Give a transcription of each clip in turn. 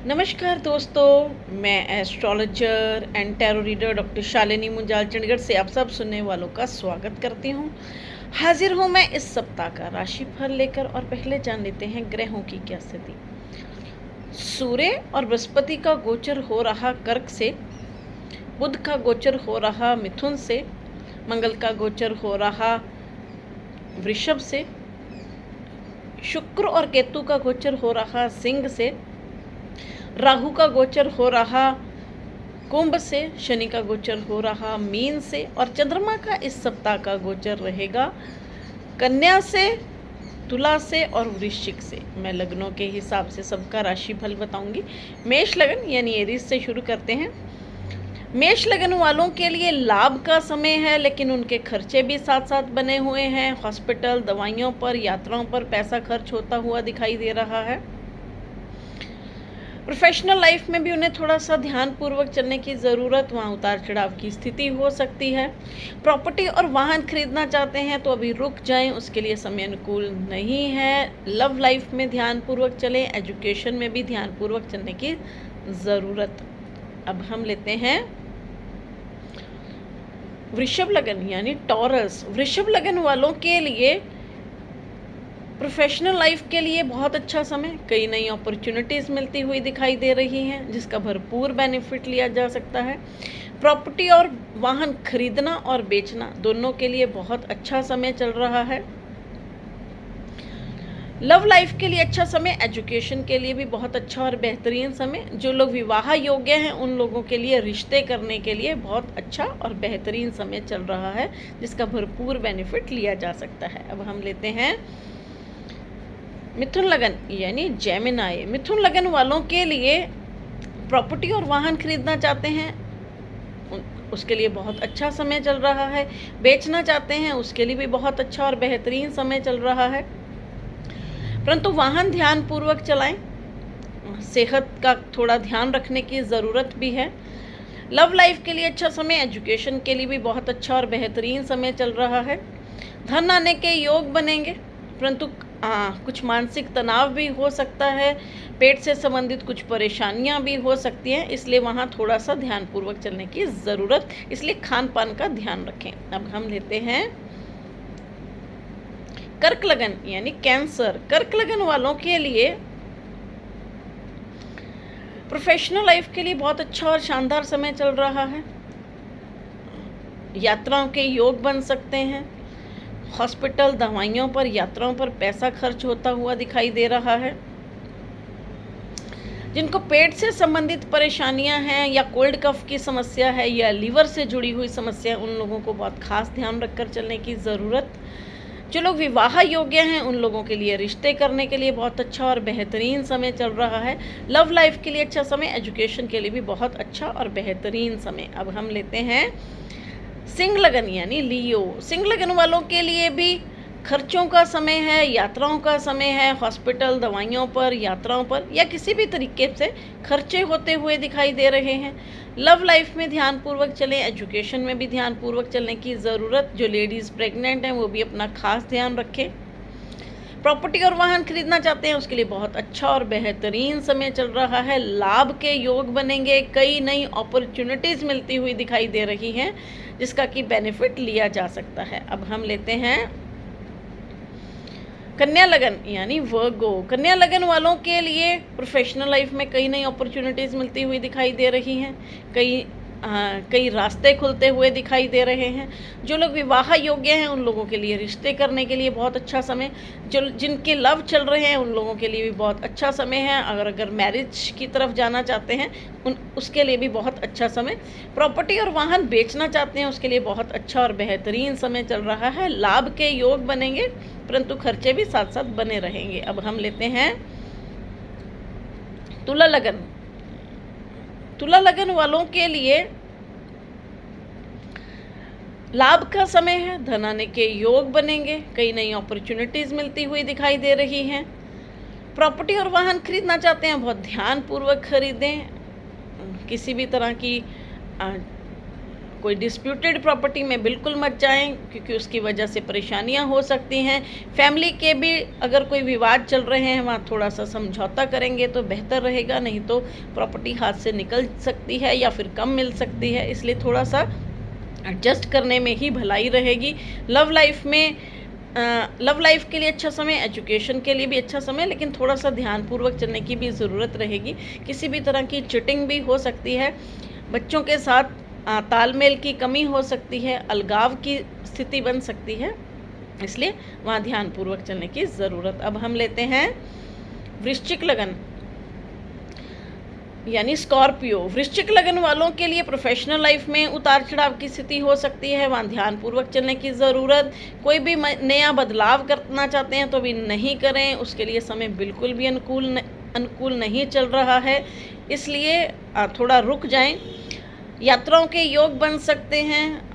नमस्कार दोस्तों, मैं astrologer and tarot reader doctor Shalini Munjal Chandigarh से आप सब सुनने वालों का स्वागत करती हूँ। हाजिर हूँ मैं इस सप्ताह का राशिफल लेकर और पहले जान लेते हैं ग्रहों की क्या स्थिति। सूर्य और बृहस्पति का गोचर हो रहा कर्क से, बुध का गोचर हो रहा मिथुन से, मंगल का गोचर हो रहा वृषभ से, शुक्र और केतु का गोचर हो रहा सिंह से, राहु का गोचर हो रहा कुंभ से, शनि का गोचर हो रहा मीन से और चंद्रमा का इस सप्ताह का गोचर रहेगा कन्या से, तुला से और वृश्चिक से। मैं लग्नों के हिसाब से सबका राशिफल बताऊंगी। मेष लगन यानी एरीज से शुरू करते हैं। मेष लगन वालों के लिए लाभ का समय है, लेकिन उनके खर्चे भी साथ साथ बने हुए हैं। हॉस्पिटल, दवाइयों पर, यात्राओं पर पैसा खर्च होता हुआ दिखाई दे रहा है। प्रोफेशनल लाइफ में भी उन्हें थोड़ा सा ध्यानपूर्वक चलने की ज़रूरत, वहाँ उतार चढ़ाव की स्थिति हो सकती है। प्रॉपर्टी और वाहन खरीदना चाहते हैं तो अभी रुक जाएं, उसके लिए समय अनुकूल नहीं है। लव लाइफ में ध्यानपूर्वक चलें, एजुकेशन में भी ध्यानपूर्वक चलने की ज़रूरत। अब हम लेते हैं वृषभ लगन यानी टॉरस। वृषभ लगन वालों के लिए प्रोफेशनल लाइफ के लिए बहुत अच्छा समय, कई नई अपॉर्चुनिटीज़ मिलती हुई दिखाई दे रही हैं जिसका भरपूर बेनिफिट लिया जा सकता है। प्रॉपर्टी और वाहन खरीदना और बेचना दोनों के लिए बहुत अच्छा समय चल रहा है। लव लाइफ के लिए अच्छा समय, एजुकेशन के लिए भी बहुत अच्छा और बेहतरीन समय। जो लोग विवाह योग्य हैं उन लोगों के लिए रिश्ते करने के लिए बहुत अच्छा और बेहतरीन समय चल रहा है जिसका भरपूर बेनिफिट लिया जा सकता है। अब हम लेते हैं मिथुन लगन यानी जेमिनाई। मिथुन लगन वालों के लिए प्रॉपर्टी और वाहन खरीदना चाहते हैं उसके लिए बहुत अच्छा समय चल रहा है। बेचना चाहते हैं उसके लिए भी बहुत अच्छा और बेहतरीन समय चल रहा है, परंतु वाहन ध्यानपूर्वक चलाएं। सेहत का थोड़ा ध्यान रखने की ज़रूरत भी है। लव लाइफ के लिए अच्छा समय, एजुकेशन के लिए भी बहुत अच्छा और बेहतरीन समय चल रहा है। धन आने के योग बनेंगे, परंतु कुछ मानसिक तनाव भी हो सकता है। पेट से संबंधित कुछ परेशानियां भी हो सकती हैं, इसलिए वहाँ थोड़ा सा ध्यानपूर्वक चलने की ज़रूरत, इसलिए खान पान का ध्यान रखें। अब हम लेते हैं कर्क लगन यानी कैंसर। कर्क लगन वालों के लिए प्रोफेशनल लाइफ के लिए बहुत अच्छा और शानदार समय चल रहा है। यात्राओं के योग बन सकते हैं। हॉस्पिटल, दवाइयों पर, यात्राओं पर पैसा खर्च होता हुआ दिखाई दे रहा है। जिनको पेट से संबंधित परेशानियां हैं या कोल्ड कफ की समस्या है या लीवर से जुड़ी हुई समस्या है, उन लोगों को बहुत खास ध्यान रखकर चलने की ज़रूरत। जो लोग विवाह योग्य हैं उन लोगों के लिए रिश्ते करने के लिए बहुत अच्छा और बेहतरीन समय चल रहा है। लव लाइफ के लिए अच्छा समय, एजुकेशन के लिए भी बहुत अच्छा और बेहतरीन समय। अब हम लेते हैं सिंह लगन यानी लियो। सिंह लगन वालों के लिए भी खर्चों का समय है, यात्राओं का समय है। हॉस्पिटल, दवाइयों पर, यात्राओं पर या किसी भी तरीके से खर्चे होते हुए दिखाई दे रहे हैं। लव लाइफ में ध्यानपूर्वक चलें, एजुकेशन में भी ध्यानपूर्वक चलने की ज़रूरत। जो लेडीज़ प्रेग्नेंट हैं वो भी अपना खास ध्यान रखें। प्रॉपर्टी और वाहन खरीदना चाहते हैं उसके लिए बहुत अच्छा और बेहतरीन समय चल रहा है। लाभ के योग बनेंगे, कई नई अपॉर्चुनिटीज़ मिलती हुई दिखाई दे रही हैं जिसका कि बेनिफिट लिया जा सकता है। अब हम लेते हैं कन्या लगन यानी वर्गो। कन्या लगन वालों के लिए प्रोफेशनल लाइफ में कई नई अपॉर्चुनिटीज़ मिलती हुई दिखाई दे रही हैं। कई रास्ते खुलते हुए दिखाई दे रहे हैं। जो लोग विवाह योग्य हैं उन लोगों के लिए रिश्ते करने के लिए बहुत अच्छा समय। जो जिनके लव चल रहे हैं उन लोगों के लिए भी बहुत अच्छा समय है। अगर मैरिज की तरफ जाना चाहते हैं उसके लिए भी बहुत अच्छा समय। प्रॉपर्टी और वाहन बेचना चाहते हैं उसके लिए बहुत अच्छा और बेहतरीन समय चल रहा है। लाभ के योग बनेंगे, परंतु खर्चे भी साथ साथ बने रहेंगे। अब हम लेते हैं तुला लगन। तुला लगन वालों के लिए लाभ का समय है, धन आने के योग बनेंगे, कई नई अपॉर्चुनिटीज़ मिलती हुई दिखाई दे रही हैं। प्रॉपर्टी और वाहन खरीदना चाहते हैं बहुत ध्यानपूर्वक खरीदें। किसी भी तरह की कोई डिस्प्यूटेड प्रॉपर्टी में बिल्कुल मत जाएं, क्योंकि उसकी वजह से परेशानियां हो सकती हैं। फैमिली के भी अगर कोई विवाद चल रहे हैं वहाँ थोड़ा सा समझौता करेंगे तो बेहतर रहेगा, नहीं तो प्रॉपर्टी हाथ से निकल सकती है या फिर कम मिल सकती है, इसलिए थोड़ा सा एडजस्ट करने में ही भलाई रहेगी। लव लाइफ के लिए अच्छा समय, एजुकेशन के लिए भी अच्छा समय, लेकिन थोड़ा सा ध्यानपूर्वक चलने की भी ज़रूरत रहेगी। किसी भी तरह की चिटिंग भी हो सकती है, बच्चों के साथ तालमेल की कमी हो सकती है, अलगाव की स्थिति बन सकती है, इसलिए वहाँ ध्यानपूर्वक चलने की ज़रूरत। अब हम लेते हैं वृश्चिक लगन यानी स्कॉर्पियो। वृश्चिक लगन वालों के लिए प्रोफेशनल लाइफ में उतार चढ़ाव की स्थिति हो सकती है, वहाँ ध्यानपूर्वक चलने की ज़रूरत। कोई भी नया बदलाव करना चाहते हैं तो भी नहीं करें, उसके लिए समय बिल्कुल भी अनुकूल नहीं चल रहा है, इसलिए थोड़ा रुक जाएं। यात्राओं के योग बन सकते हैं।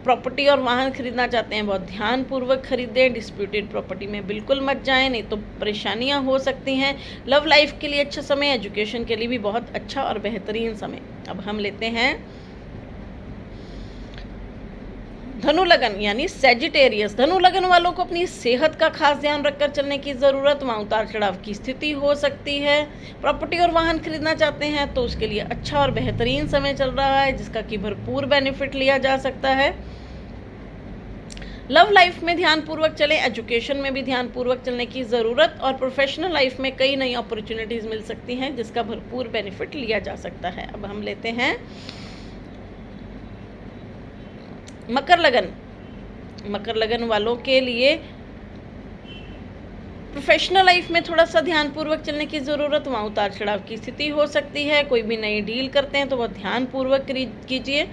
प्रॉपर्टी और वाहन खरीदना चाहते हैं बहुत ध्यानपूर्वक खरीदें। डिस्प्यूटेड प्रॉपर्टी में बिल्कुल मत जाएं, नहीं तो परेशानियां हो सकती हैं। लव लाइफ के लिए अच्छा समय, एजुकेशन के लिए भी बहुत अच्छा और बेहतरीन समय। अब हम लेते हैं धनु लगन यानी सैजिटेरियस। धनु लगन वालों को अपनी सेहत का खास ध्यान रखकर चलने की ज़रूरत, वहाँ उतार चढ़ाव की स्थिति हो सकती है। प्रॉपर्टी और वाहन खरीदना चाहते हैं तो उसके लिए अच्छा और बेहतरीन समय चल रहा है, जिसका कि भरपूर बेनिफिट लिया जा सकता है। लव लाइफ में ध्यानपूर्वक चलें, एजुकेशन में भी ध्यानपूर्वक चलने की ज़रूरत, और प्रोफेशनल लाइफ में कई नई अपॉर्चुनिटीज़ मिल सकती हैं, जिसका भरपूर बेनिफिट लिया जा सकता है। अब हम लेते हैं मकर लगन। मकर लगन वालों के लिए प्रोफेशनल लाइफ में थोड़ा सा ध्यानपूर्वक चलने की ज़रूरत, वहाँ उतार चढ़ाव की स्थिति हो सकती है। कोई भी नई डील करते हैं तो बहुत ध्यानपूर्वक कीजिए।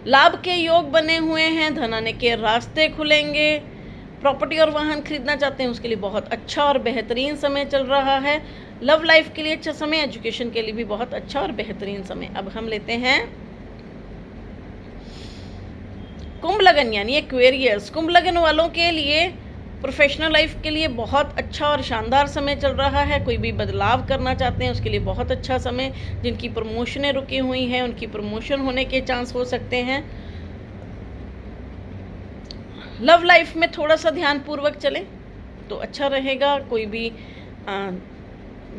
लाभ के योग बने हुए हैं, धन आने के रास्ते खुलेंगे। प्रॉपर्टी और वाहन खरीदना चाहते हैं उसके लिए बहुत अच्छा और बेहतरीन समय चल रहा है। लव लाइफ के लिए अच्छा समय, एजुकेशन के लिए भी बहुत अच्छा और बेहतरीन समय। अब हम लेते हैं कुंभ लगन यानी एक्वेरियस। कुंभ लगन वालों के लिए प्रोफेशनल लाइफ के लिए बहुत अच्छा और शानदार समय चल रहा है। कोई भी बदलाव करना चाहते हैं उसके लिए बहुत अच्छा समय। जिनकी प्रमोशनें रुकी हुई हैं उनकी प्रमोशन होने के चांस हो सकते हैं। लव लाइफ में थोड़ा सा ध्यानपूर्वक चलें तो अच्छा रहेगा। कोई भी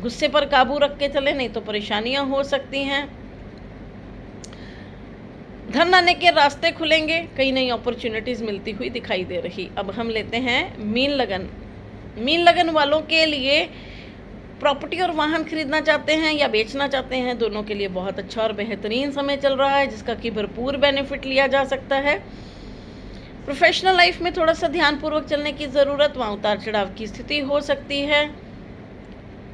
गुस्से पर काबू रख के चलें, नहीं तो परेशानियां हो सकती हैं। धन आने के रास्ते खुलेंगे, कई नई अपॉर्चुनिटीज़ मिलती हुई दिखाई दे रही। अब हम लेते हैं मीन लगन। मीन लगन वालों के लिए प्रॉपर्टी और वाहन खरीदना चाहते हैं या बेचना चाहते हैं, दोनों के लिए बहुत अच्छा और बेहतरीन समय चल रहा है, जिसका कि भरपूर बेनिफिट लिया जा सकता है। प्रोफेशनल लाइफ में थोड़ा सा ध्यानपूर्वक चलने की ज़रूरत, वहाँ उतार चढ़ाव की स्थिति हो सकती है।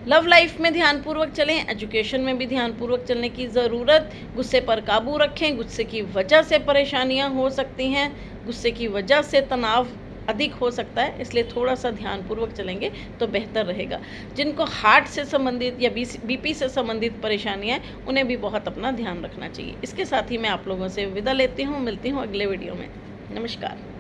लव लाइफ में ध्यानपूर्वक चलें, एजुकेशन में भी ध्यानपूर्वक चलने की ज़रूरत। गुस्से पर काबू रखें, गुस्से की वजह से परेशानियां हो सकती हैं, गुस्से की वजह से तनाव अधिक हो सकता है, इसलिए थोड़ा सा ध्यानपूर्वक चलेंगे तो बेहतर रहेगा। जिनको हार्ट से संबंधित या बीपी से संबंधित परेशानियां हैं उन्हें भी बहुत अपना ध्यान रखना चाहिए। इसके साथ ही मैं आप लोगों से विदा लेती हूँ, मिलती हूँ अगले वीडियो में। नमस्कार।